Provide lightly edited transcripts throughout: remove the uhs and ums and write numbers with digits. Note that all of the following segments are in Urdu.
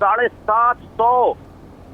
750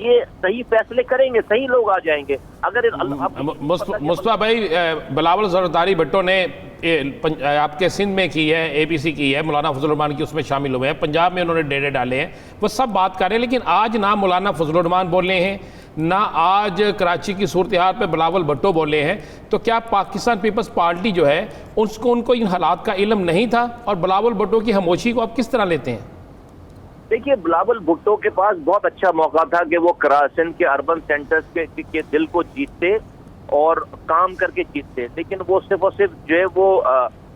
یہ صحیح فیصلے کریں گے, صحیح لوگ آ جائیں گے. اگر مصطفیٰ بھائی, بلاول زرداری بھٹو نے آپ کے سندھ میں کی ہے, اے پی سی کی ہے, مولانا فضل الرحمان کی اس میں شامل ہوئے ہیں, پنجاب میں انہوں نے ڈیرے ڈالے ہیں, وہ سب بات کر رہے ہیں, لیکن آج نہ مولانا فضل الرحمان بولے ہیں, نہ آج کراچی کی صورتحال پہ بلاول بھٹو بولے ہیں. تو کیا پاکستان پیپلز پارٹی جو ہے ان کو ان حالات کا علم نہیں تھا, اور بلاول بھٹو کی خاموشی کو آپ کس طرح لیتے ہیں؟ دیکھیے, بلاول بھٹو کے پاس بہت اچھا موقع تھا کہ وہ سندھ کے اربن سینٹرز کے دل کو جیتتے اور کام کر کے جیتتے, لیکن وہ صرف اور صرف جو ہے وہ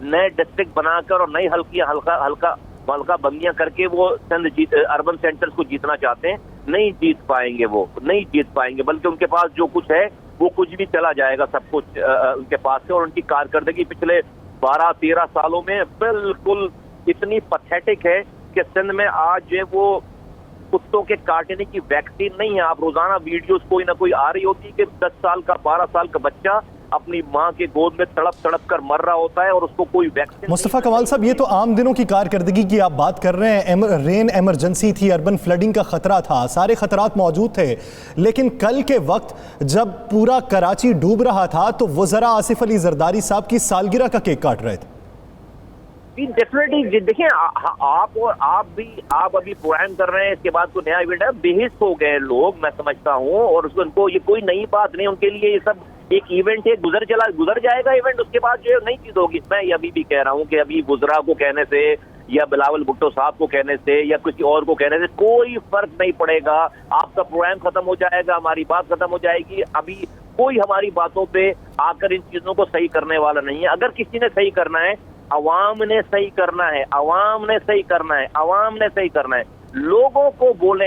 نئے ڈسٹرکٹ بنا کر اور نئی ہلکا بندیاں کر کے وہ سندھ اربن سینٹرز کو جیتنا چاہتے ہیں. نہیں جیت پائیں گے, وہ نہیں جیت پائیں گے, بلکہ ان کے پاس جو کچھ ہے وہ کچھ بھی چلا جائے گا سب کچھ ان کے پاس سے. اور ان کی کارکردگی پچھلے 12-13 سالوں میں بالکل اتنی پتھیٹک ہے کہ سندھ میں آج جو ہے وہ کتوں کے کاٹنے کی ویکسین نہیں ہے. آپ روزانہ ویڈیوز کوئی نہ کوئی آ رہی ہوتی ہے کہ 10 سال کا 12 سال کا بچہ اپنی ماں کے گود میں تڑپ کر مر رہا ہوتا ہے اور اس کو کوئی ویکسین. مصطفیٰ کمال صاحب, یہ تو عام دنوں کی کارکردگی کی آپ بات کر رہے ہیں. رین ایمرجنسی تھی, اربن فلڈنگ کا خطرہ تھا, سارے خطرات موجود تھے, لیکن کل کے وقت جب پورا کراچی ڈوب رہا تھا تو وزراء آصف علی زرداری صاحب کی سالگرہ کا کیک کاٹ رہے تھے. ڈیفینیٹلی دیکھیں, آپ ابھی پروگرام کر رہے ہیں, اس کے بعد کوئی نیا ایونٹ ہے, بےحص ہو گئے لوگ, میں سمجھتا ہوں, اور ان کو یہ کوئی نئی بات نہیں, ان کے لیے یہ سب ایک ایونٹ ہے, گزر جائے گا ایونٹ, اس کے بعد جو ہے نئی چیز ہوگی. میں ابھی بھی کہہ رہا ہوں کہ ابھی وزراء کو کہنے سے یا بلاول بھٹو صاحب کو کہنے سے یا کسی اور کو کہنے سے کوئی فرق نہیں پڑے گا. آپ کا پروگرام ختم ہو جائے گا, ہماری بات ختم ہو جائے گی. ابھی کوئی ہماری باتوں پہ آ کر ان چیزوں کو صحیح کرنے والا نہیں ہے. اگر کسی نے صحیح کرنا ہے, عوام نے صحیح کرنا ہے, عوام نے صحیح کرنا ہے, عوام نے صحیح کرنا ہے. لوگوں کو بولنا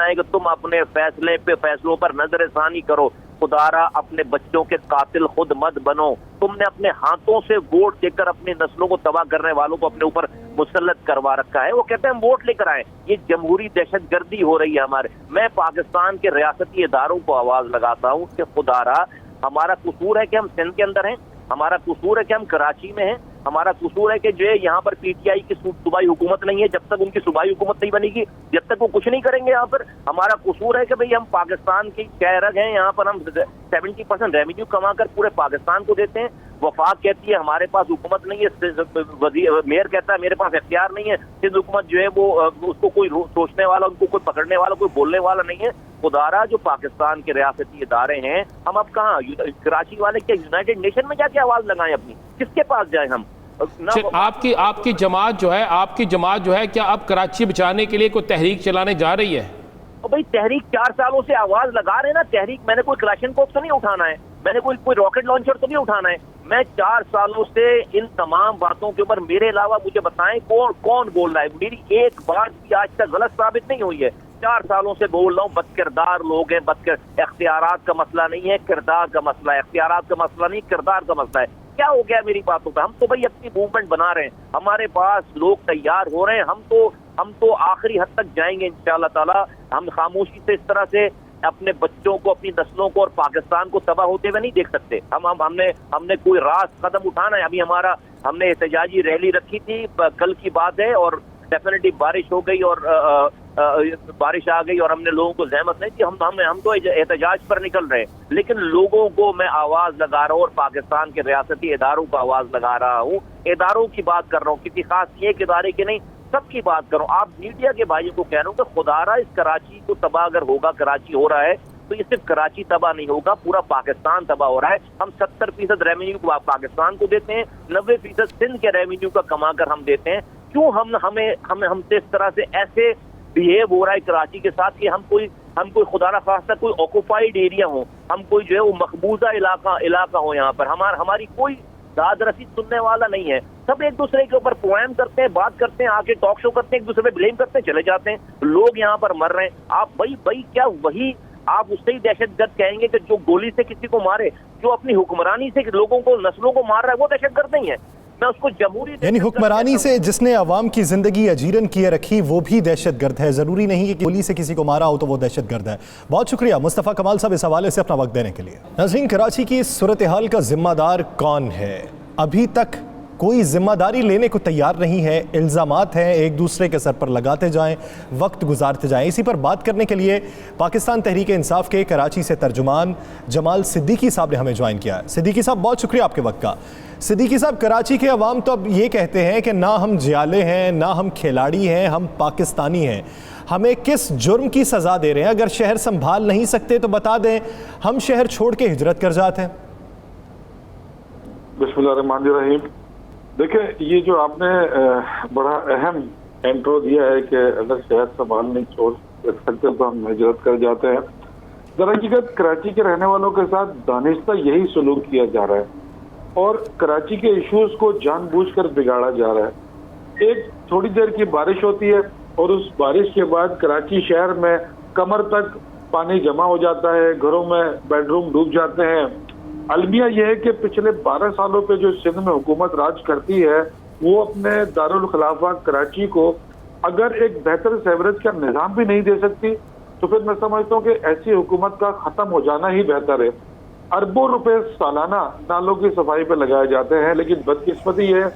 ہے کہ تم اپنے فیصلوں پر نظر ثانی کرو. خدارا اپنے بچوں کے قاتل خود مت بنو. تم نے اپنے ہاتھوں سے ووٹ دے کر اپنی نسلوں کو تباہ کرنے والوں کو اپنے اوپر مسلط کروا رکھا ہے. وہ کہتے ہیں ہم ووٹ لے کر آئیں. یہ جمہوری دہشت گردی ہو رہی ہے ہمارے. میں پاکستان کے ریاستی اداروں کو آواز لگاتا ہوں کہ خدارا, ہمارا قصور ہے کہ ہم سندھ کے اندر ہیں, ہمارا قصور ہے کہ ہم کراچی میں ہیں, ہمارا قصور ہے کہ جو ہے یہاں پر پی ٹی آئی کی صوبائی حکومت نہیں ہے. جب تک ان کی صوبائی حکومت نہیں بنے گی, جب تک وہ کچھ نہیں کریں گے یہاں پر. ہمارا قصور ہے کہ بھئی ہم پاکستان کی شہرگ ہیں, یہاں پر ہم 70% ریونیو کما کر پورے پاکستان کو دیتے ہیں. وفاق کہتی ہے ہمارے پاس حکومت نہیں ہے, میئر کہتا ہے میرے پاس اختیار نہیں ہے. سندھ حکومت جو ہے وہ اس کو کوئی سوچنے والا, ان کو کوئی پکڑنے والا, کوئی بولنے والا نہیں ہے. خدارا جو پاکستان کے ریاستی ادارے ہیں, ہم اب کہاں کراچی والے کیا یونائٹڈ نیشن میں جا کے آواز لگائیں اپنی؟ کس کے پاس جائیں ہم؟ آپ کی جماعت جو ہے کیا اب کراچی بچانے کے لیے کوئی تحریک چلانے جا رہی ہے؟ بھائی تحریک 4 سالوں سے آواز لگا رہے ہیں نا. تحریک میں نے کوئی کلاشن کوف تو نہیں اٹھانا ہے, میں نے کوئی راکٹ لانچر تو نہیں اٹھانا ہے. میں 4 سالوں سے ان تمام باتوں کے اوپر, میرے علاوہ مجھے بتائیں کون بول رہا ہے. میری ایک بات بھی آج تک غلط ثابت نہیں ہوئی ہے. 4 سالوں سے بول رہا ہوں, بد کردار لوگ ہیں. اختیارات کا مسئلہ نہیں ہے, کردار کا مسئلہ ہے. اختیارات کا مسئلہ نہیں, کردار کا مسئلہ ہے. کیا ہو گیا میری باتوں پہ؟ ہم تو بھائی اپنی موومنٹ بنا رہے ہیں, ہمارے پاس لوگ تیار ہو رہے ہیں. ہم تو آخری حد تک جائیں گے انشاءاللہ تعالی. ہم خاموشی سے اس طرح سے اپنے بچوں کو, اپنی نسلوں کو اور پاکستان کو تباہ ہوتے ہوئے نہیں دیکھ سکتے. ہم نے کوئی راست قدم اٹھانا ہے. ابھی ہم نے احتجاجی ریلی رکھی تھی, کل کی بات ہے, اور ڈیفینیٹلی بارش ہو گئی اور بارش آ گئی اور ہم نے لوگوں کو زحمت نہیں دی. ہم تو احتجاج پر نکل رہے ہیں, لیکن لوگوں کو میں آواز لگا رہا ہوں اور پاکستان کے ریاستی اداروں کو آواز لگا رہا ہوں. اداروں کی بات کر رہا ہوں, کسی خاص ایک ادارے کی نہیں, سب کی بات کروں. آپ میڈیا کے بھائیوں کو کہہ رہا ہوں کہ خدارا اس کراچی کو تباہ اگر ہوگا, کراچی ہو رہا ہے تو یہ صرف کراچی تباہ نہیں ہوگا, پورا پاکستان تباہ ہو رہا ہے. ہم 70% ریونیو پاکستان کو دیتے ہیں, 90% سندھ کے ریونیو کا کما کر ہم دیتے ہیں. کیوں ہم سے اس طرح سے ایسے بہیو ہو رہا ہے کراچی کے ساتھ کہ ہم کوئی خدا نہ خواستہ کوئی آکوپائڈ ایریا ہو, ہم کوئی جو ہے وہ مقبوضہ علاقہ ہو. یہاں پر ہماری کوئی داد رسید سننے والا نہیں ہے. سب ایک دوسرے کے اوپر پروگرام کرتے ہیں, بات کرتے ہیں, آ کے ٹاک شو کرتے ہیں, ایک دوسرے پہ بلیم کرتے ہیں, چلے جاتے ہیں. لوگ یہاں پر مر رہے ہیں. آپ بھائی کیا وہی آپ اس سے ہی دہشت گرد کہیں گے کہ جو گولی سے کسی کو مارے, جو اپنی حکمرانی سے لوگوں کو, نسلوں کو مار رہا ہے, وہ دہشت گرد نہیں ہے؟ میں اس کو جمہوری, یعنی حکمرانی سے جس نے عوام کی زندگی اجیرن کیے رکھی وہ بھی دہشت گرد ہے. ضروری نہیں کہ گولی سے کسی کو مارا ہو تو وہ دہشت گرد ہے. بہت شکریہ مصطفیٰ کمال صاحب اس حوالے سے اپنا وقت دینے کے لیے. ناظرین, کراچی کی صورتحال کا ذمہ دار کون ہے؟ ابھی تک کوئی ذمہ داری لینے کو تیار نہیں ہے، الزامات ہیں ایک دوسرے کے سر پر لگاتے جائیں، وقت گزارتے جائیں۔ اسی پر بات کرنے کے لیے پاکستان تحریک انصاف کے کراچی سے ترجمان جمال صدیقی صاحب نے ہمیں جوائن کیا ہے۔ صدیقی صاحب بہت شکریہ آپ کے وقت کا۔ صدیقی صاحب، کراچی کے عوام تو اب یہ کہتے ہیں کہ نہ ہم جیالے ہیں، نہ ہم کھلاڑی ہیں، ہم پاکستانی ہیں، ہمیں کس جرم کی سزا دے رہے ہیں؟ اگر شہر سنبھال نہیں سکتے تو بتا دیں، ہم شہر چھوڑ کے ہجرت کر جاتے ہیں۔ بسم اللہ الرحمن الرحیم۔ دیکھیں، یہ جو آپ نے بڑا اہم انٹرو دیا ہے کہ اگر شہر سنبھال نہیں چھوڑ سکتے تو ہم ہجرت کر جاتے ہیں، در حقیقت کراچی کے رہنے والوں کے ساتھ دانستہ یہی سلوک کیا جا رہا ہے اور کراچی کے ایشوز کو جان بوجھ کر بگاڑا جا رہا ہے۔ ایک تھوڑی دیر کی بارش ہوتی ہے اور اس بارش کے بعد کراچی شہر میں کمر تک پانی جمع ہو جاتا ہے، گھروں میں بیڈ روم ڈوب جاتے ہیں۔ المیہ یہ ہے کہ پچھلے 12 سالوں پہ جو سندھ میں حکومت راج کرتی ہے وہ اپنے دارالخلافہ کراچی کو اگر ایک بہتر سیوریج کا نظام بھی نہیں دے سکتی تو پھر میں سمجھتا ہوں کہ ایسی حکومت کا ختم ہو جانا ہی بہتر ہے۔ اربوں روپے سالانہ نالوں کی صفائی پہ لگائے جاتے ہیں، لیکن بدقسمتی یہ ہے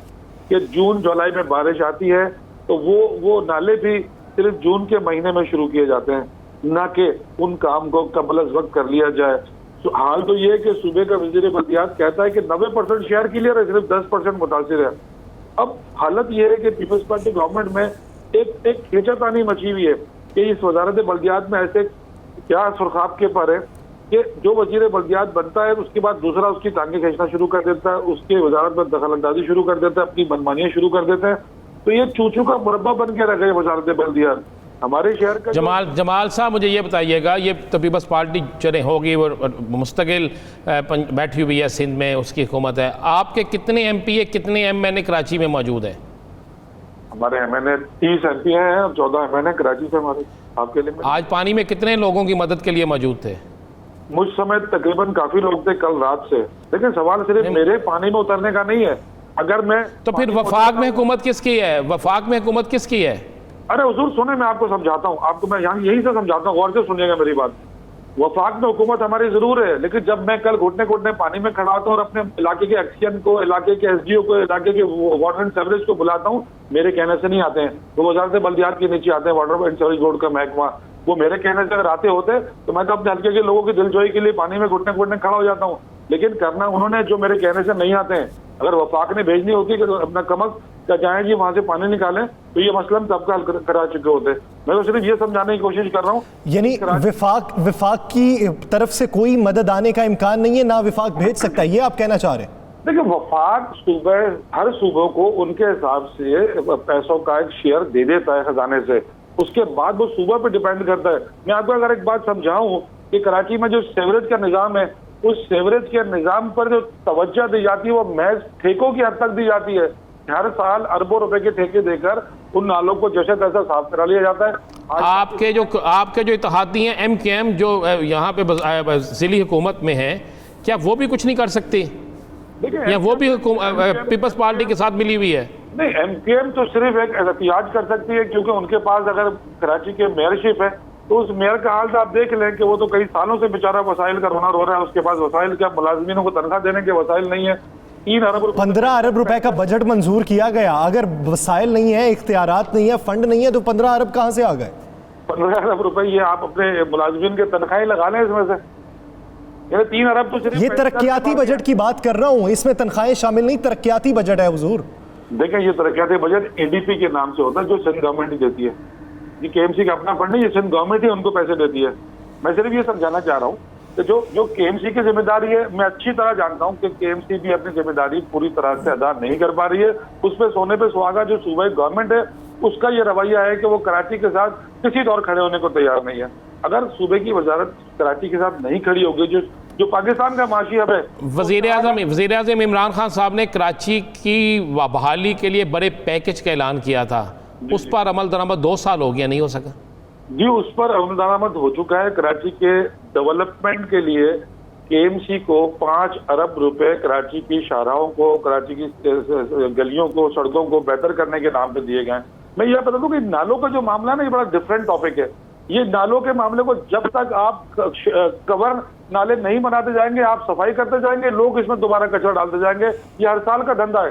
کہ جون جولائی میں بارش آتی ہے تو وہ نالے بھی صرف جون کے مہینے میں شروع کیے جاتے ہیں، نہ کہ ان کام کو قبل از وقت کر لیا جائے۔ حال تو یہ ہے کہ صوبے کا وزیر بلدیات کہتا ہے کہ 90% شہر کلیئر ہے، صرف 10% متاثر ہے۔ اب حالت یہ ہے کہ پیپلز پارٹی گورنمنٹ میں ایک کھینچا تانی مچی ہوئی ہے کہ اس وزارت بلدیات میں ایسے کیا سرخاب کے پر ہے کہ جو وزیر بلدیات بنتا ہے اس کے بعد دوسرا اس کی ٹانگیں کھینچنا شروع کر دیتا ہے، اس کے وزارت میں دخل اندازی شروع کر دیتا ہے، اپنی منمانیاں شروع کر دیتے ہیں۔ تو یہ چوچو کا مربع بن کے رہ گئے وزارت بلدیات ہمارے شہر کا۔ جمال صاحب، مجھے یہ بتائیے گا، یہ تو پیپلز پارٹی چلے ہوگی اور مستقل بیٹھی ہوئی ہے سندھ میں، اس کی حکومت ہے، آپ کے کتنے ایم پی کتنے ایم این اے کراچی میں موجود ہیں؟ ہمارے ایم این اے 30 ایم پی ہیں اور 14 ایم این اے کراچی سے ہمارے۔ آپ کے لیے آج پانی میں کتنے لوگوں کی مدد کے لیے موجود تھے؟ مجھ سمیت تقریباً کافی لوگ تھے کل رات سے، لیکن سوال صرف میرے پانی میں اترنے کا نہیں ہے۔ اگر میں تو پھر وفاق میں حکومت کس کی ہے؟ وفاق میں حکومت کس کی ہے؟ ارے حضور سنیں، میں آپ کو سمجھاتا ہوں، آپ کو میں یہیں سے سمجھاتا ہوں، غور سے سنیے گا میری بات۔ وفاق میں حکومت ہماری ضرور ہے، لیکن جب میں کل گھٹنے پانی میں کھڑا ہوتا ہوں اور اپنے علاقے کے ایکسین کو، علاقے کے ایس ڈی او کو، علاقے کے واٹر اینڈ سیوریج کو بلاتا ہوں، میرے کہنے سے نہیں آتے ہیں، وہ وزارت بلدیات کے نیچے آتے ہیں، واٹر اینڈ سیوریج بورڈ کا محکمہ، وہ میرے کہنے سے اگر آتے ہوتے تو میں تو اپنے حلقے کے لوگوں کی دلجوئی کے لیے پانی میں گھٹنے کھڑا ہو جاتا ہوں، لیکن کرنا انہوں نے جو میرے کہنے سے نہیں آتے ہیں۔ اگر وفاق نے بھیجنی ہوتی کہ اپنا کمک کیا جائیں جی وہاں سے پانی نکالیں تو یہ مسئلہ ہم تب کا حل کرا چکے ہوتے۔ میں تو صرف یہ سمجھانے کی کوشش کر رہا ہوں، یعنی وفاق کی طرف سے کوئی مدد آنے کا امکان نہیں ہے، نہ وفاق بھیج سکتا ہے، یہ آپ کہنا چاہ رہے ہیں؟ دیکھیں، وفاق صوبے ہر صوبوں کو ان کے حساب سے پیسوں کا ایک شیئر دے دیتا ہے خزانے سے، اس کے بعد وہ صوبہ پہ ڈیپینڈ کرتا ہے۔ میں آپ کو اگر ایک بات سمجھاؤں کہ کراچی میں جو سیوریج کا نظام ہے، اس سیوریج کے نظام پر جو توجہ دی جاتی ہے وہ محض ٹھیکوں کی حد تک دی جاتی ہے۔ ہر سال اربوں روپے کے ٹھیکے دے کر ان نالوں کو جیسے تیسا صاف کرا لیا جاتا ہے۔ آپ کے جو اتحادی ہیں ایم کے ایم جو یہاں پہ ضلعی حکومت میں ہیں، کیا وہ بھی کچھ نہیں کر سکتی یا وہ بھی پیپلز پارٹی کے ساتھ ملی ہوئی ہے؟ نہیں، ایم کے ایم تو صرف ایک احتجاج کر سکتی ہے، کیونکہ ان کے پاس اگر کراچی کے میئرشپ ہے تو اس میئر کا حال آپ دیکھ لیں کہ وہ تو کئی سالوں سے بیچارہ وسائل کا رونا رو رہا ہے، اس کے پاس وسائل کیا، ملازمینوں کو تنخواہ دینے کے وسائل نہیں ہے۔ 15 ارب روپے کا بجٹ منظور کیا گیا، اگر وسائل نہیں ہے، اختیارات نہیں ہے، فنڈ نہیں ہے تو 15 ارب کہاں سے آ گئے؟ 15 ارب روپے یہ آپ اپنے ملازمین کے تنخواہیں لگا لیں اس میں سے، یعنی 3 ارب تو صرف یہ ترقیاتی بجٹ کی بات کر رہا ہوں، اس میں تنخواہیں شامل نہیں، ترقیاتی بجٹ ہے حضور۔ دیکھیں، یہ ترقیاتی بجٹ اے ڈی پی کے نام سے ہوتا ہے جو سندھ گورنمنٹ ہی دیتی ہے، یہ کے ایم سی کا اپنا فنڈ نہیں، یہ سندھ گورنمنٹ ہی ان کو پیسے دیتی ہے۔ میں صرف یہ سمجھانا چاہ رہا ہوں کہ جو کے ایم سی کی ذمہ داری ہے، میں اچھی طرح جانتا ہوں کہ کے ایم سی بھی اپنی ذمہ داری پوری طرح سے ادا نہیں کر پا رہی ہے۔ اس پہ سونے پہ سہاگا جو صوبائی گورنمنٹ ہے اس کا یہ رویہ ہے کہ وہ کراچی کے ساتھ کسی طور کھڑے ہونے کو تیار نہیں ہے۔ اگر صوبے کی وزارت کراچی کے ساتھ نہیں کھڑی ہوگی، جو پاکستان کا معاشی ہب ہے۔ وزیر اعظم عمران خان صاحب نے کراچی کی بحالی کے لیے بڑے پیکج کا اعلان کیا تھا، اس پر عمل درآمد 2 سال ہو گیا، نہیں ہو سکا؟ جی، اس پر عمل درآمد ہو چکا ہے۔ کراچی کے ڈیولپمنٹ کے لیے کے ایم سی کو 5 ارب روپے کراچی کی شاہراہوں کو، کراچی کی گلیوں کو، سڑکوں کو بہتر کرنے کے نام پہ دیے گئے ہیں۔ میں یہ بتا دوں کہ نالوں کا جو معاملہ ہے نا، یہ بڑا ڈفرینٹ ٹاپک ہے۔ یہ نالوں کے معاملے کو جب تک آپ کور نالے نہیں بناتے جائیں گے، آپ صفائی کرتے جائیں گے، لوگ اس میں دوبارہ کچرا ڈالتے جائیں گے، یہ ہر سال کا دھندا ہے۔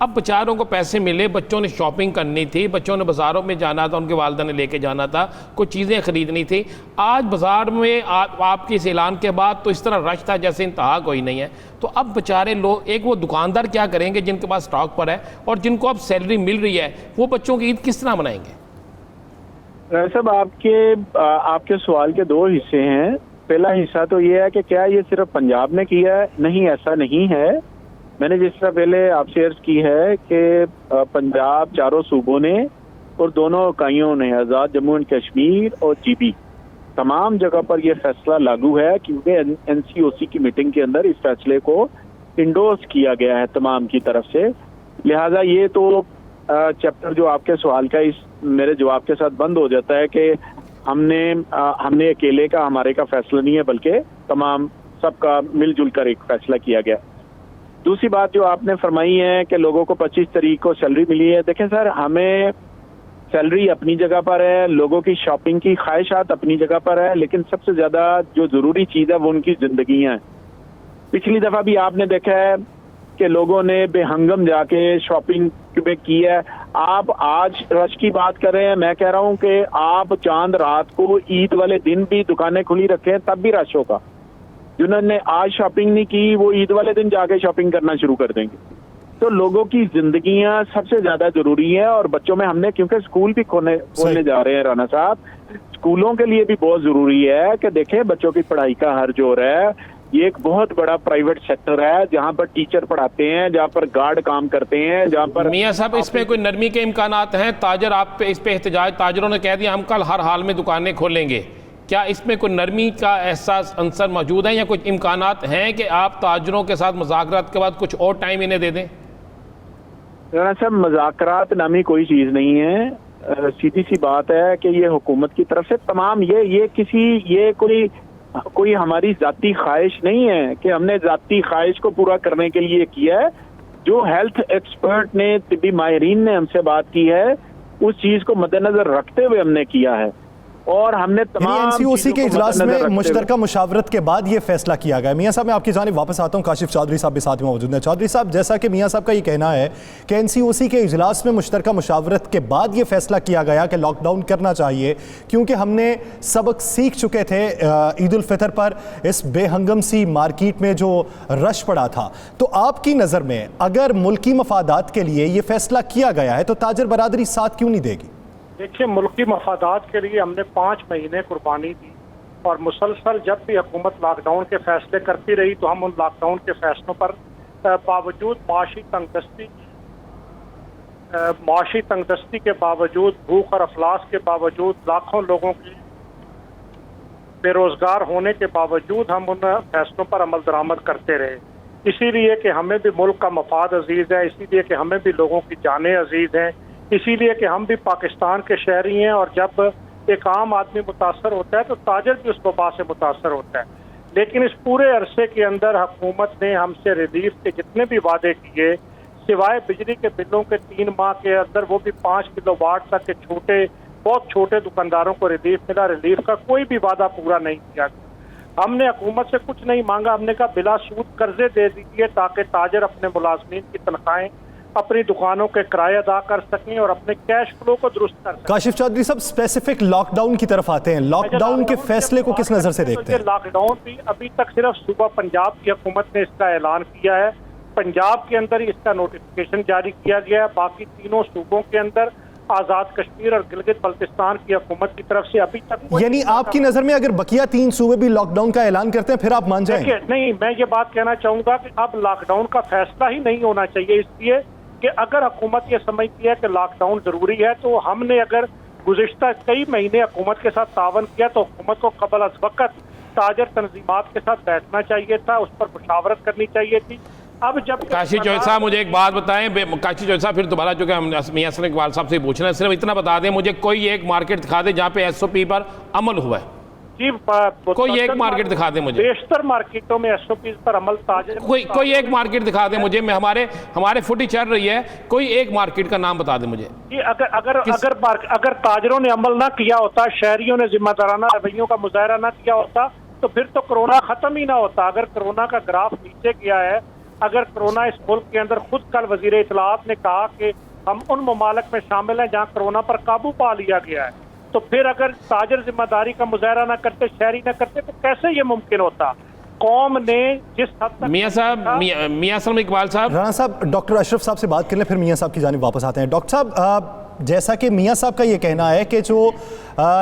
اب بیچاروں کو پیسے ملے, بچوں نے شاپنگ کرنی تھی, بچوں نے بازاروں میں جانا تھا, ان کے والدہ نے لے کے جانا تھا, کچھ چیزیں خریدنی تھی. آج بازار میں آپ کے اس اعلان کے بعد تو اس طرح رش تھا جیسے انتہا کوئی نہیں ہے. تو اب بیچارے لوگ, ایک وہ دکاندار کیا کریں گے جن کے پاس سٹاک پر ہے, اور جن کو اب سیلری مل رہی ہے وہ بچوں کی عید کس طرح منائیں گے؟ صاحب آپ کے سوال کے دو حصے ہیں. پہلا حصہ تو یہ ہے کہ کیا یہ صرف پنجاب نے کیا ہے؟ نہیں, ایسا نہیں ہے. میں نے جس طرح پہلے آپ سے عرض کی ہے کہ پنجاب چاروں صوبوں نے اور دونوں اکائیوں نے, آزاد جموں اینڈ کشمیر اور جی بی, تمام جگہ پر یہ فیصلہ لاگو ہے, کیونکہ این سی او سی کی میٹنگ کے اندر اس فیصلے کو انڈورس کیا گیا ہے تمام کی طرف سے. لہذا یہ تو چیپٹر جو آپ کے سوال کا اس میرے جواب کے ساتھ بند ہو جاتا ہے کہ ہم نے اکیلے کا, ہمارے کا فیصلہ نہیں ہے, بلکہ تمام سب کا مل جل کر ایک فیصلہ کیا گیا. دوسری بات جو آپ نے فرمائی ہے کہ لوگوں کو 25 تاریخ کو سیلری ملی ہے, دیکھیں سر, ہمیں سیلری اپنی جگہ پر ہے, لوگوں کی شاپنگ کی خواہشات اپنی جگہ پر ہے, لیکن سب سے زیادہ جو ضروری چیز ہے وہ ان کی زندگیاں ہیں. پچھلی دفعہ بھی آپ نے دیکھا ہے کہ لوگوں نے بے ہنگم جا کے شاپنگ میں کی ہے. آپ آج رش کی بات کر رہے ہیں, میں کہہ رہا ہوں کہ آپ چاند رات کو عید والے دن بھی دکانیں کھلی رکھیں تب بھی رش ہوگا. جنہوں نے آج شاپنگ نہیں کی وہ عید والے دن جا کے شاپنگ کرنا شروع کر دیں گے. تو لوگوں کی زندگیاں سب سے زیادہ ضروری ہیں, اور بچوں میں ہم نے, کیونکہ اسکول بھی کھولنے جا رہے ہیں رانا صاحب, اسکولوں کے لیے بھی بہت ضروری ہے کہ دیکھیں بچوں کی پڑھائی کا حرج ہو رہا ہے. یہ ایک بہت بڑا پرائیویٹ سیکٹر ہے جہاں پر ٹیچر پڑھاتے ہیں, جہاں پر گارڈ کام کرتے ہیں, جہاں پر میاں صاحب اس میں کوئی نرمی کے امکانات ہیں؟ تاجر آپ پہ اس پہ احتجاج, تاجروں نے کہہ دیا ہم کل ہر حال میں دکانیں کھولیں گے. کیا اس میں کوئی نرمی کا احساس عنصر موجود ہے, یا کچھ امکانات ہیں کہ آپ تاجروں کے ساتھ مذاکرات کے بعد کچھ اور ٹائم انہیں دے دیں؟ صاحب مذاکرات نامی کوئی چیز نہیں ہے. سیدھی سی بات ہے کہ یہ حکومت کی طرف سے تمام یہ کوئی ہماری ذاتی خواہش نہیں ہے کہ ہم نے ذاتی خواہش کو پورا کرنے کے لیے کیا ہے. جو ہیلتھ ایکسپرٹ نے, طبی ماہرین نے ہم سے بات کی ہے, اس چیز کو مد نظر رکھتے ہوئے ہم نے کیا ہے, اور ہم نے تمام این سی او سی کے اجلاس میں مشترکہ مشاورت کے بعد یہ فیصلہ کیا گیا. میاں صاحب میں آپ کی جانب واپس آتا ہوں, کاشف چودھری صاحب بھی ساتھ میں موجود ہیں. چودھری صاحب, جیسا کہ میاں صاحب کا یہ کہنا ہے کہ این سی او سی کے اجلاس میں مشترکہ مشاورت کے بعد یہ فیصلہ کیا گیا کہ لاک ڈاؤن کرنا چاہیے, کیونکہ ہم نے سبق سیکھ چکے تھے عید الفطر پر اس بے ہنگم سی مارکیٹ میں جو رش پڑا تھا. تو آپ کی نظر میں اگر ملکی مفادات کے لیے یہ فیصلہ کیا گیا ہے تو تاجر برادری ساتھ کیوں نہیں دے گی؟ دیکھیے, ملکی مفادات کے لیے ہم نے 5 مہینے قربانی دی, اور مسلسل جب بھی حکومت لاک ڈاؤن کے فیصلے کرتی رہی تو ہم ان لاک ڈاؤن کے فیصلوں پر باوجود معاشی تنگدستی کے باوجود, بھوک اور افلاس کے باوجود, لاکھوں لوگوں کی بے روزگار ہونے کے باوجود ہم ان فیصلوں پر عمل درآمد کرتے رہے. اسی لیے کہ ہمیں بھی ملک کا مفاد عزیز ہے, اسی لیے کہ ہمیں بھی لوگوں کی جانیں عزیز ہیں, اسی لیے کہ ہم بھی پاکستان کے شہری ہیں, اور جب ایک عام آدمی متاثر ہوتا ہے تو تاجر بھی اس وبا سے متاثر ہوتا ہے. لیکن اس پورے عرصے کے اندر حکومت نے ہم سے ریلیف کے جتنے بھی وعدے کیے, سوائے بجلی کے بلوں کے 3 ماہ کے اندر, وہ بھی 5 کلو واٹ تک کے بہت چھوٹے دکانداروں کو ریلیف ملا, ریلیف کا کوئی بھی وعدہ پورا نہیں کیا. ہم نے حکومت سے کچھ نہیں مانگا, ہم نے کہا بلا سود قرضے دے دیجیے تاکہ تاجر اپنے ملازمین کی تنخواہیں, اپنی دکانوں کے کرائے ادا کر سکیں اور اپنے کیش فلو کو درست کر سکیں. کاشف چودھری صاحب, اسپیسیفک لاک ڈاؤن کی طرف آتے ہیں. لاک ڈاؤن کے فیصلے کو کس نظر سے دیکھتے ہیں؟ لاک ڈاؤن بھی ابھی تک صرف صوبہ پنجاب کی حکومت نے اس کا اعلان کیا ہے, پنجاب کے اندر ہی اس کا نوٹیفیکیشن جاری کیا گیا ہے. باقی تینوں صوبوں کے اندر آزاد کشمیر اور گلگت بلتستان کی حکومت کی طرف سے ابھی تک, یعنی آپ کی نظر میں اگر بقیہ 3 صوبے بھی لاک ڈاؤن کا اعلان کرتے ہیں پھر آپ مان جائیں؟ نہیں, میں یہ بات کہنا چاہوں گا کہ اب لاک ڈاؤن کا فیصلہ ہی نہیں ہونا چاہیے, اس لیے کہ اگر حکومت یہ سمجھتی ہے کہ لاک ڈاؤن ضروری ہے تو ہم نے اگر گزشتہ کئی مہینے حکومت کے ساتھ تعاون کیا تو حکومت کو قبل از وقت تاجر تنظیمات کے ساتھ بیٹھنا چاہیے تھا, اس پر مشاورت کرنی چاہیے تھی. اب جب کاشف چودھری صاحب مجھے ایک بات بتائیں, کاشف چودھری صاحب پھر دوبارہ چونکہ ہم میاں اسلم اقبال صاحب سے پوچھ رہے ہیں, صرف اتنا بتا دیں مجھے, کوئی ایک مارکیٹ دکھا دیں جہاں پہ ایس او پی پر عمل ہوا ہے. جی, کوئی ایک مارکیٹ دکھا دیں مجھے. بیشتر مارکیٹوں میں ایس او پیز پر عمل تاجر, کوئی ایک مارکیٹ دکھا دیں مجھے, میں ہمارے فوٹی چل رہی ہے, کوئی ایک مارکیٹ کا نام بتا دیں مجھے. جی, اگر تاجروں نے عمل نہ کیا ہوتا, شہریوں نے ذمہ دارانہ رویوں کا مظاہرہ نہ کیا ہوتا تو پھر تو کرونا ختم ہی نہ ہوتا. اگر کرونا کا گراف نیچے گیا ہے اگر کورونا اس ملک کے اندر خود کل وزیر اطلاعات نے کہا کہ ہم ان ممالک میں شامل ہیں جہاں کورونا پر قابو پا لیا گیا ہے، تو پھر اگر تاجر ذمہ داری کا مظاہرہ نہ کرتے، شہری نہ کرتے، تو کیسے یہ ممکن ہوتا؟ قوم نے جس حد تک میاں صاحب، میاں سلم اقبال صاحب، رانا صاحب ڈاکٹر اشرف صاحب سے بات کر لیں، پھر میاں صاحب کی جانب واپس آتے ہیں۔ ڈاکٹر صاحب، جیسا کہ میاں صاحب کا یہ کہنا ہے کہ جو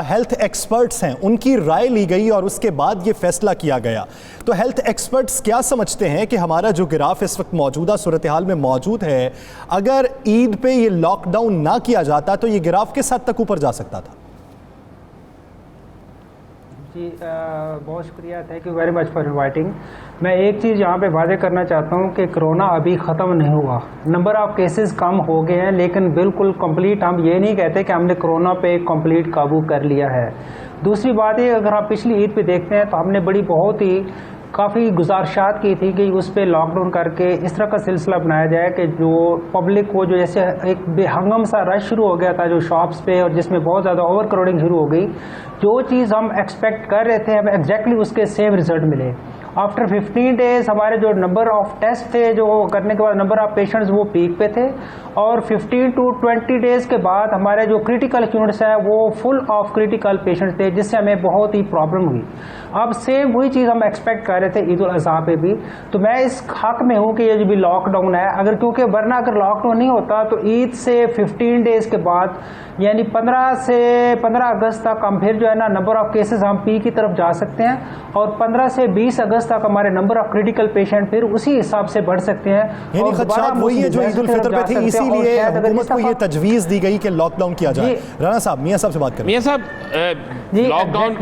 ہیلتھ ایکسپرٹس ہیں ان کی رائے لی گئی اور اس کے بعد یہ فیصلہ کیا گیا، تو ہیلتھ ایکسپرٹس کیا سمجھتے ہیں کہ ہمارا جو گراف اس وقت موجودہ صورتحال میں موجود ہے، اگر عید پہ یہ لاک ڈاؤن نہ کیا جاتا تو یہ گراف کس حد تک اوپر جا سکتا تھا؟ جی بہت شکریہ، thank you very much for inviting. میں ایک چیز یہاں پہ واضح کرنا چاہتا ہوں کہ کرونا ابھی ختم نہیں ہوا، نمبر آف کیسز کم ہو گئے ہیں، لیکن بالکل کمپلیٹ ہم یہ نہیں کہتے کہ ہم نے کرونا پہ کمپلیٹ قابو کر لیا ہے۔ دوسری بات یہ، اگر آپ پچھلی عید پہ دیکھتے ہیں تو ہم نے بہت ہی کافی گزارشات کی تھی کہ اس پہ لاک ڈاؤن کر کے اس طرح کا سلسلہ بنایا جائے کہ جو پبلک کو، جو جیسے ایک بے ہنگم سا رش شروع ہو گیا تھا جو شاپس پہ، اور جس میں بہت زیادہ اوور کراؤڈنگ شروع ہو گئی، جو چیز ہم ایکسپیکٹ کر رہے تھے ہمیں ایگزیکٹلی اس کے سیم رزلٹ ملے۔ آفٹر 15 ڈیز ہمارے جو نمبر آف ٹیسٹ تھے جو کرنے کے بعد نمبر آف پیشنٹس وہ پیک پہ تھے، اور 15 to 20 ڈیز کے بعد ہمارے جو کریٹیکل یونٹس ہیں وہ فل آف کریٹیکل پیشنٹس تھے، جس سے ہمیں بہت ہی پرابلم ہوئی۔ اب سیم وہی چیز ہم ایکسپیکٹ کر رہے تھے عید الاضحیٰ پہ بھی، تو میں اس حق میں ہوں کہ یہ جو بھی لاک ڈاؤن ہے، اگر کیونکہ ورنہ اگر لاک ڈاؤن نہیں ہوتا تو عید سے 15 ڈیز کے بعد یعنی 15 اگست تک ہم پھر جو ہے نا نمبر آف کیسز ہم پی کی طرف جا سکتے ہیں، اور 15 سے 20 اگست تک ہمارے نمبر آف کریٹیکل پیشنٹ پھر اسی حساب سے بڑھ سکتے ہیں۔ یعنی خدشات وہی ہے جو عید الفطر پہ تھی، اسی لیے حکومت کو یہ تجویز دی گئی کہ لاک ڈاؤن کیا جائے۔ رانا صاحب، میاں صاحب سے بات کریں۔ میاں صاحب، لاک ڈاؤن،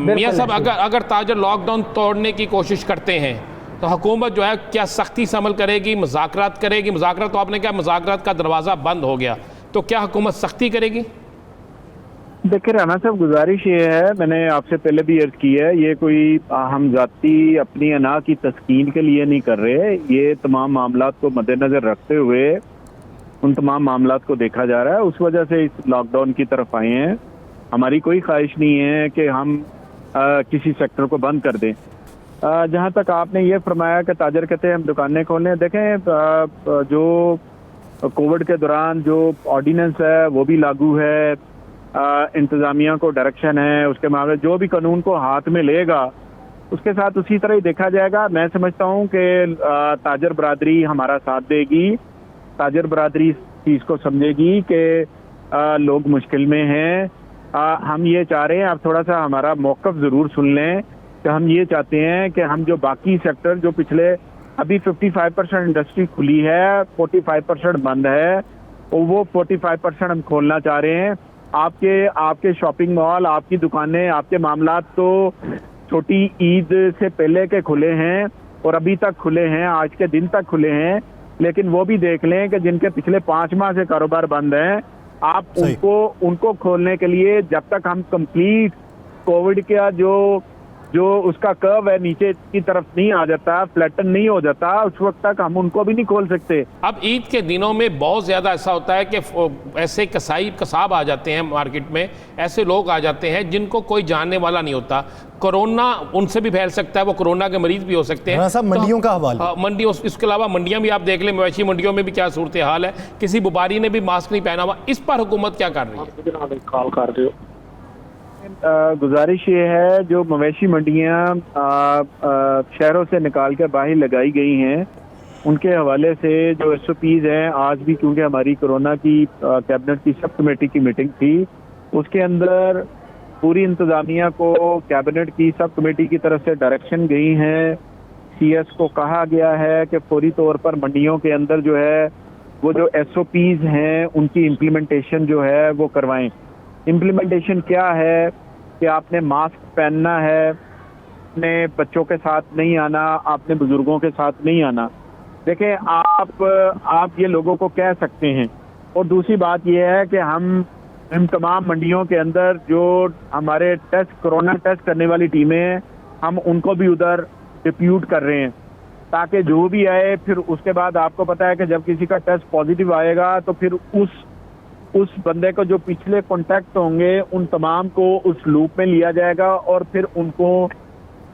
میاں صاحب اگر تاجر لاک ڈاؤن توڑنے کی کوشش کرتے ہیں تو حکومت جو ہے کیا سختی سے عمل کرے گی، مذاکرات کرے گی؟ مذاکرات تو آپ نے کہا مذاکرات کا دروازہ بند ہو گیا، تو کیا حکومت سختی کرے گی؟ دیکھیں رانا صاحب، گزارش یہ ہے، میں نے آپ سے پہلے بھی عرض کی ہے، یہ کوئی ہم ذاتی اپنی انا کی تسکین کے لیے نہیں کر رہے، یہ تمام معاملات کو مد نظر رکھتے ہوئے ان تمام معاملات کو دیکھا جا رہا ہے، اس وجہ سے اس لاک ڈاؤن کی طرف آئے ہیں۔ ہماری کوئی خواہش نہیں ہے کہ ہم کسی سیکٹر کو بند کر دیں۔ جہاں تک آپ نے یہ فرمایا کہ تاجر کہتے ہیں ہم دکانیں کھولیں، دیکھیں جو کووڈ کے دوران جو آرڈیننس ہے وہ بھی لاگو ہے، انتظامیہ کو ڈائریکشن ہے، اس کے معاملے جو بھی قانون کو ہاتھ میں لے گا اس کے ساتھ اسی طرح ہی دیکھا جائے گا۔ میں سمجھتا ہوں کہ تاجر برادری ہمارا ساتھ دے گی، تاجر برادری اس چیز کو سمجھے گی کہ لوگ مشکل میں ہیں۔ ہم یہ چاہ رہے ہیں، آپ تھوڑا سا ہمارا موقف ضرور سن لیں کہ ہم یہ چاہتے ہیں کہ ہم جو باقی سیکٹر جو پچھلے ابھی 55% انڈسٹری کھلی ہے، 45% بند ہے، وہ 45% ہم کھولنا چاہ رہے ہیں۔ آپ کے شاپنگ مال، آپ کی دکانیں، آپ کے معاملات تو چھوٹی عید سے پہلے کے کھلے ہیں اور ابھی تک کھلے ہیں، آج کے دن تک کھلے ہیں، لیکن وہ بھی دیکھ لیں کہ جن کے پچھلے 5 ماہ سے کاروبار بند ہیں، آپ ان کو کھولنے کے لیے جب تک ہم کمپلیٹ کووڈ کا جو اس کا کرو ہے نیچے کی طرف نہیں آ جاتا، فلیٹن نہیں ہو جاتا، اس وقت تک ہم ان کو بھی نہیں کھول سکتے۔ اب عید کے دنوں میں بہت زیادہ ایسا ہوتا ہے کہ ایسے کساب آ جاتے ہیں مارکیٹ میں، ایسے لوگ آ جاتے ہیں جن کو کوئی جاننے والا نہیں ہوتا، کرونا ان سے بھی پھیل سکتا ہے، وہ کرونا کے مریض بھی ہو سکتے ہیں۔ صاحب منڈیوں کا حوالہ، منڈی، اس کے علاوہ منڈیاں بھی آپ دیکھ لیں، مویشی منڈیوں میں بھی کیا صورتحال ہے، کسی بباری نے بھی ماسک نہیں پہنا ہوا، اس پر حکومت کیا کر رہی ہے؟ گزارش یہ ہے، جو مویشی منڈیاں شہروں سے نکال کے باہر لگائی گئی ہیں ان کے حوالے سے جو SOPs ہیں، آج بھی کیونکہ ہماری کورونا کی کیبنٹ کی سب کمیٹی کی میٹنگ تھی، اس کے اندر پوری انتظامیہ کو کیبنٹ کی سب کمیٹی کی طرف سے ڈائریکشن گئی ہیں، CS کو کہا گیا ہے کہ فوری طور پر منڈیوں کے اندر جو ہے وہ جو SOPs ہیں ان کی امپلیمنٹیشن جو ہے وہ کروائیں۔ امپلیمنٹیشن کیا ہے کہ آپ نے ماسک پہننا ہے، آپ نے بچوں کے ساتھ نہیں آنا، آپ نے بزرگوں کے ساتھ نہیں آنا۔ دیکھیں آپ یہ لوگوں کو کہہ سکتے ہیں، اور دوسری بات یہ ہے کہ ہم تمام منڈیوں کے اندر جو ہمارے کورونا ٹیسٹ کرنے والی ٹیمیں ہیں، ہم ان کو بھی ادھر ڈپیوٹ کر رہے ہیں تاکہ جو بھی آئے، پھر اس کے بعد آپ کو پتہ ہے کہ جب کسی کا ٹیسٹ پازیٹیو آئے گا تو پھر اس بندے کو جو پچھلے کانٹیکٹ ہوں گے ان تمام کو اس لوپ میں لیا جائے گا، اور پھر ان کو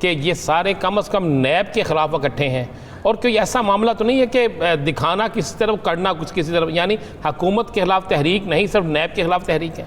کہ یہ سارے کم از کم نیب کے خلاف اکٹھے ہیں، اور کوئی ایسا معاملہ تو نہیں ہے کہ دکھانا کسی طرف، کرنا کچھ کسی طرف، یعنی حکومت کے خلاف تحریک نہیں، صرف نیب کے خلاف تحریک ہے۔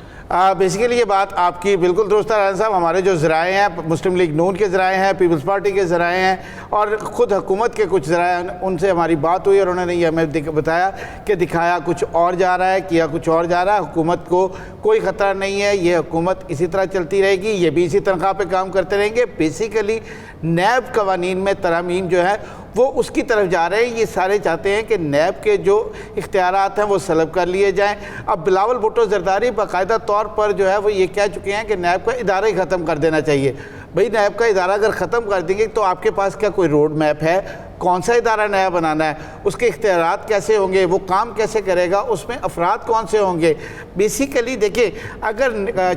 بیسیکلی یہ بات آپ کی بالکل درست ہے رانا صاحب۔ ہمارے جو ذرائع ہیں، مسلم لیگ نون کے ذرائع ہیں، پیپلز پارٹی کے ذرائع ہیں، اور خود حکومت کے کچھ ذرائع ہیں، ان سے ہماری بات ہوئی اور انہوں نے یہ ہمیں بتایا کہ دکھایا کچھ اور جا رہا ہے، کیا کچھ اور جا رہا ہے، حکومت کو کوئی خطرہ نہیں ہے، یہ حکومت اسی طرح چلتی رہے گی، یہ بھی اسی تنخواہ پہ کام کرتے رہیں گے۔ بیسیکلی نیب قوانین میں ترامیم جو ہے وہ اس کی طرف جا رہے ہیں۔ یہ سارے چاہتے ہیں کہ نیب کے جو اختیارات ہیں وہ سلب کر لیے جائیں۔ اب بلاول بھٹو زرداری باقاعدہ طور پر جو ہے وہ یہ کہہ چکے ہیں کہ نیب کا ادارہ ہی ختم کر دینا چاہیے۔ بھئی نیب کا ادارہ اگر ختم کر دیں گے تو آپ کے پاس کیا کوئی روڈ میپ ہے؟ کون سا ادارہ نیا بنانا ہے؟ اس کے اختیارات کیسے ہوں گے؟ وہ کام کیسے کرے گا؟ اس میں افراد کون سے ہوں گے؟ بیسیکلی دیکھیں، اگر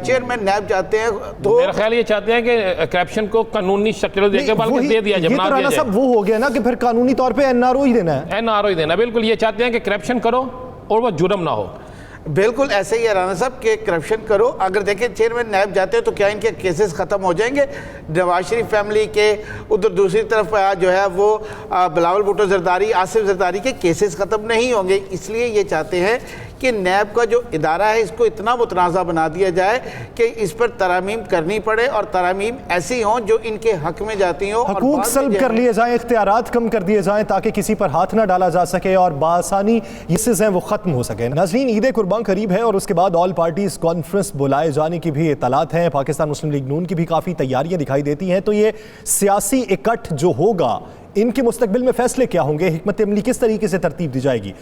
چیئرمین نیب چاہتے ہیں تو میرا خیال یہ چاہتے ہیں کہ کرپشن کو قانونی شکل دے کے بلکہ دے دیا جائے، یہ تو رانا صاحب وہ ہو گیا نا کہ پھر قانونی طور پہ این آر او ہی دینا ہے، این آر او ہی دینا۔ بالکل یہ چاہتے ہیں کہ کرپشن کرو اور وہ جرم نہ ہو۔ بالکل ایسے ہی ہے رانا صاحب کہ کرپشن کرو۔ اگر دیکھیں چیئرمین نیب جاتے ہیں تو کیا ان کے کیسز ختم ہو جائیں گے؟ نواز شریف فیملی کے، ادھر دوسری طرف جو ہے وہ بلاول بھٹو زرداری، آصف زرداری کے کیسز ختم نہیں ہوں گے۔ اس لیے یہ چاہتے ہیں کہ نیب کا جو ادارہ ہے اس کو اتنا متنازع بنا دیا جائے کہ اس پر ترامیم کرنی پڑے، اور ترامیم ایسی ہوں جو ان کے حق میں جاتی ہوں، حقوق سلب کر لیے جائیں، اختیارات کم کر دیے جائیں تاکہ کسی پر ہاتھ نہ ڈالا جا سکے اور بآسانی یہ چیزیں وہ ختم ہو سکیں۔ ناظرین، عید قربان قریب ہے اور اس کے بعد آل پارٹیز کانفرنس بلائے جانے کی بھی اطلاعات ہیں۔ پاکستان مسلم لیگ نون کی بھی کافی تیاریاں دکھائی دیتی ہیں، تو یہ سیاسی اکٹھ جو ہوگا ان کے مستقبل میں فیصلے کیا ہوں گے، حکمت عملی کس طریقے سے ترتیب دی جائے گی؟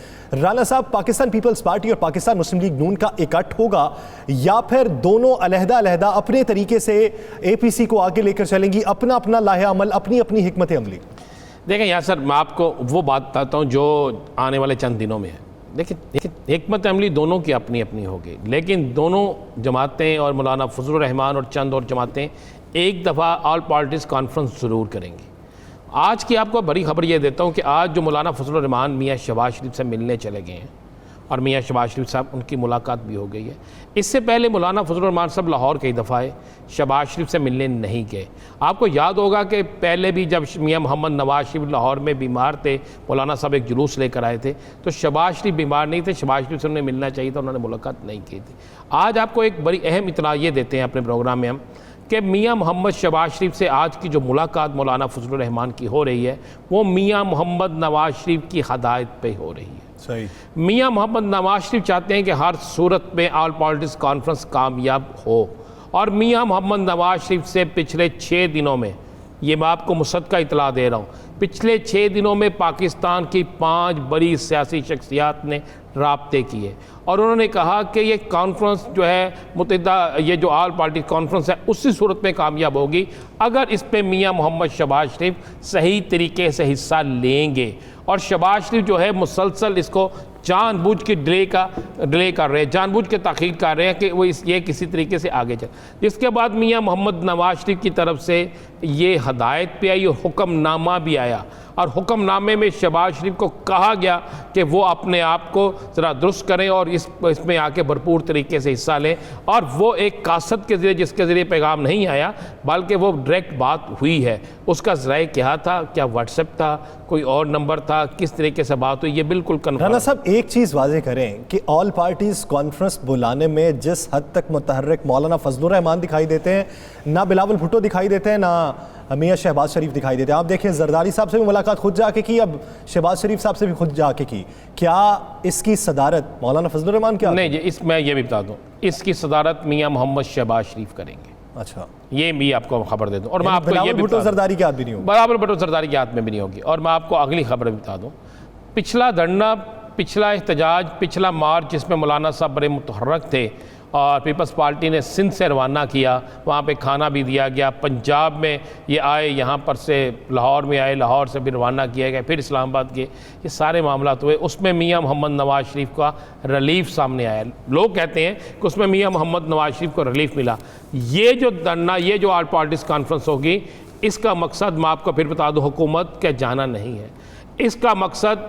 رانا صاحب، پاکستان پیپلز پارٹی اور پاکستان مسلم لیگ نون کا اکٹھ ہوگا یا پھر دونوں علیحدہ علیحدہ اپنے طریقے سے اے پی سی کو آگے لے کر چلیں گی، اپنا اپنا لاہ عمل، اپنی اپنی حکمت عملی؟ دیکھیں یاسر، میں آپ کو وہ بات بتاتا ہوں جو آنے والے چند دنوں میں ہے۔ دیکھیں حکمت عملی دونوں کی اپنی اپنی ہوگی، لیکن دونوں جماعتیں اور مولانا فضل الرحمان اور چند اور جماعتیں ایک دفعہ آل پارٹیز کانفرنس ضرور کریں گی۔ آج کی آپ کو بڑی خبر یہ دیتا ہوں کہ آج جو مولانا فضل الرحمان میاں شہباز شریف سے ملنے چلے گئے ہیں، اور میاں شہباز شریف صاحب ان کی ملاقات بھی ہو گئی ہے۔ اس سے پہلے مولانا فضل الرحمان صاحب لاہور کئی دفعہ آئے، شہباز شریف سے ملنے نہیں گئے۔ آپ کو یاد ہوگا کہ پہلے بھی جب میاں محمد نواز شریف لاہور میں بیمار تھے، مولانا صاحب ایک جلوس لے کر آئے تھے، تو شہباز شریف بیمار نہیں تھے، شہباز شریف سے انہیں ملنا چاہیے تھا، انہوں نے ملاقات نہیں کی تھی۔ آج آپ کو ایک بڑی اہم اطلاع یہ دیتے ہیں اپنے پروگرام میں ہم کہ میاں محمد شہباز شریف سے آج کی جو ملاقات مولانا فضل الرحمان کی ہو رہی ہے وہ میاں محمد نواز شریف کی ہدایت پہ ہو رہی ہے۔ صحیح۔ میاں محمد نواز شریف چاہتے ہیں کہ ہر صورت میں آل پارٹیز کانفرنس کامیاب ہو، اور میاں محمد نواز شریف سے پچھلے 6 دنوں میں، یہ میں آپ کو مصدقہ اطلاع دے رہا ہوں، پچھلے 6 دنوں میں پاکستان کی 5 بڑی سیاسی شخصیات نے رابطے کیے، اور انہوں نے کہا کہ یہ کانفرنس جو ہے متحدہ، یہ جو آل پارٹی کانفرنس ہے اسی صورت میں کامیاب ہوگی اگر اس پہ میاں محمد شہباز شریف صحیح طریقے سے حصہ لیں گے۔ اور شہباز شریف جو ہے مسلسل اس کو جان بوجھ کے ڈیلے کر رہے ہیں، جان بوجھ کے تاخیر کر رہے ہیں کہ وہ یہ کسی طریقے سے آگے چلے۔ اس کے بعد میاں محمد نواز شریف کی طرف سے یہ ہدایت پہ آئی اور حکم نامہ بھی آیا، اور حکم نامے میں شہباز شریف کو کہا گیا کہ وہ اپنے آپ کو ذرا درست کریں اور اس میں آ کے بھرپور طریقے سے حصہ لیں، اور وہ ایک کاسٹ کے ذریعے، جس کے ذریعے پیغام نہیں آیا بلکہ وہ ڈائریکٹ بات ہوئی ہے، اس کا ذرائع کیا تھا، کیا واٹس ایپ تھا، کوئی اور نمبر تھا، کس طریقے سے بات ہوئی، یہ بالکل کنفرم۔ رانا صاحب ایک چیز واضح کریں کہ آل پارٹیز کانفرنس بلانے میں جس حد تک متحرک مولانا فضل الرحمان دکھائی دیتے ہیں، نہ بلاول بھٹو دکھائی دیتے ہیں، نہ میاں شہباز شریف دکھائی دیتے ہیں۔ آپ دیکھیں زرداری صاحب سے بھی ملاقات خود جا کے کی، اب شہباز شریف صاحب سے بھی خود جا کے کی، کیا اس کی صدارت مولانا فضل الرحمان کیا؟ نہیں، میں یہ بھی بتا دوں، اس کی صدارت میاں محمد شہباز شریف کریں گے۔ اچھا، یہ بھی آپ کو خبر دے دوں، اور میں آپ کو یہ بھی بلاول بھٹو زرداری کے ہاتھ بھی نہیں ہوگی، بلاول بھٹو زرداری کے ہاتھ میں بھی نہیں ہوگی۔ اور میں آپ کو اگلی خبر بھی بتا دوں، پچھلا دھرنا، پچھلا احتجاج، پچھلا مارچ جس میں مولانا صاحب بڑے متحرک تھے اور پیپلز پارٹی نے سندھ سے روانہ کیا، وہاں پہ کھانا بھی دیا گیا، پنجاب میں یہ آئے، یہاں پر سے لاہور میں آئے، لاہور سے بھی روانہ کیا گیا، پھر اسلام آباد کے، یہ سارے معاملات ہوئے۔ اس میں میاں محمد نواز شریف کا ریلیف سامنے آیا، لوگ کہتے ہیں کہ اس میں میاں محمد نواز شریف کو ریلیف ملا۔ یہ جو دھرنا، یہ جو آل پارٹیز کانفرنس ہوگی، اس کا مقصد میں آپ کو پھر بتا دوں، حکومت کے جانا نہیں ہے، اس کا مقصد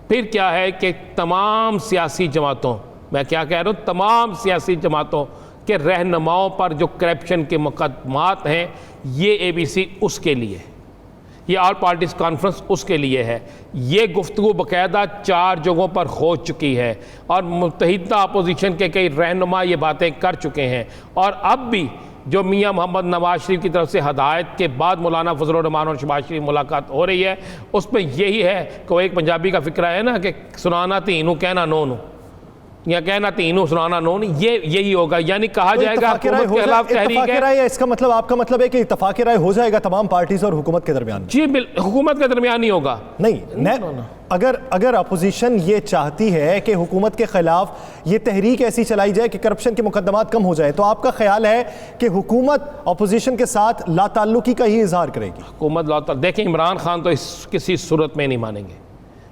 پھر کیا ہے کہ تمام سیاسی جماعتوں، میں کیا کہہ رہا ہوں، تمام سیاسی جماعتوں کہ رہنماؤں پر جو کرپشن کے مقدمات ہیں یہ ABC اس کے لیے، یہ آل پارٹیز کانفرنس اس کے لیے ہے۔ یہ گفتگو باقاعدہ 4 جگہوں پر ہو چکی ہے اور متحدہ اپوزیشن کے کئی رہنما یہ باتیں کر چکے ہیں، اور اب بھی جو میاں محمد نواز شریف کی طرف سے ہدایت کے بعد مولانا فضل الرحمان اور شہباز شریف ملاقات ہو رہی ہے، اس پہ یہی ہے کہ وہ ایک پنجابی کا فقرہ ہے نا کہ سنانا تینوں کہنا نونو، یا کہنا تینوں سنانا نون، یہی ہوگا، یعنی کہا جائے گا حکومت کے خلاف تحریک ہے۔ اس کا مطلب، آپ کا مطلب ہے کہ اتفاق رائے ہو جائے گا تمام پارٹیز اور حکومت کے درمیان؟ جی حکومت کے درمیان نہیں ہوگا۔ نہیں، اگر اپوزیشن یہ چاہتی ہے کہ حکومت کے خلاف یہ تحریک ایسی چلائی جائے کہ کرپشن کے مقدمات کم ہو جائے، تو آپ کا خیال ہے کہ حکومت اپوزیشن کے ساتھ لا تعلقی کا ہی اظہار کرے گی؟ حکومت لا تعلق، دیکھیں عمران خان تو کسی صورت میں نہیں مانیں گے،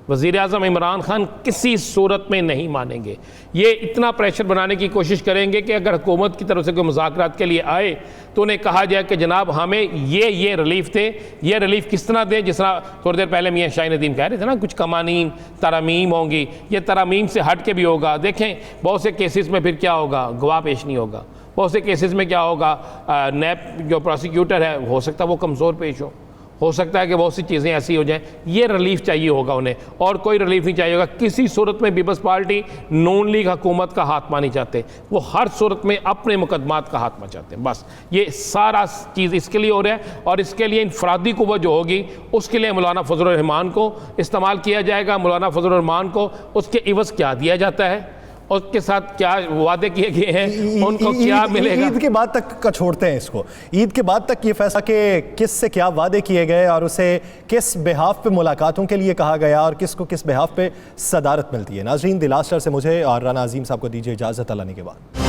وزیر اعظم عمران خان کسی صورت میں نہیں مانیں گے۔ یہ اتنا پریشر بنانے کی کوشش کریں گے کہ اگر حکومت کی طرف سے کوئی مذاکرات کے لیے آئے تو انہیں کہا جائے کہ جناب ہمیں یہ ریلیف دیں، یہ ریلیف کس طرح دیں، جس طرح تھوڑی دیر پہلے میاں شاہین الدین کہہ رہے تھے نا، کچھ قوانین ترامیم ہوں گی، یہ ترامیم سے ہٹ کے بھی ہوگا۔ دیکھیں بہت سے کیسز میں پھر کیا ہوگا، گواہ پیش نہیں ہوگا، بہت سے کیسز میں کیا ہوگا، نیب جو پروسیکیوٹر ہے ہو سکتا ہے وہ کمزور پیش ہو سکتا ہے کہ بہت سی چیزیں ایسی ہو جائیں، یہ ریلیف چاہیے ہوگا انہیں، اور کوئی ریلیف نہیں چاہیے ہوگا کسی صورت میں۔ پیپلز پارٹی نون لیگ حکومت کا خاتمہ نہیں چاہتے، وہ ہر صورت میں اپنے مقدمات کا خاتمہ چاہتے ہیں، بس یہ سارا چیز اس کے لیے ہو رہا ہے، اور اس کے لیے انفرادی قوت جو ہوگی اس کے لیے مولانا فضل الرحمان کو استعمال کیا جائے گا۔ مولانا فضل الرحمان کو اس کے عوض کیا دیا جاتا ہے، اس کے ساتھ کیا وعدے کیے گئے ہیں، ان کو کیا ملے گا؟ عید کے بعد تک کا چھوڑتے ہیں اس کو، عید کے بعد تک یہ فیصلہ کہ کس سے کیا وعدے کیے گئے اور اسے کس بہاف پہ ملاقاتوں کے لیے کہا گیا اور کس کو کس بہاف پہ صدارت ملتی ہے۔ ناظرین، دی لاسٹ سے مجھے اور رانا عظیم صاحب کو دیجیے اجازت، اللہ نے کے بعد۔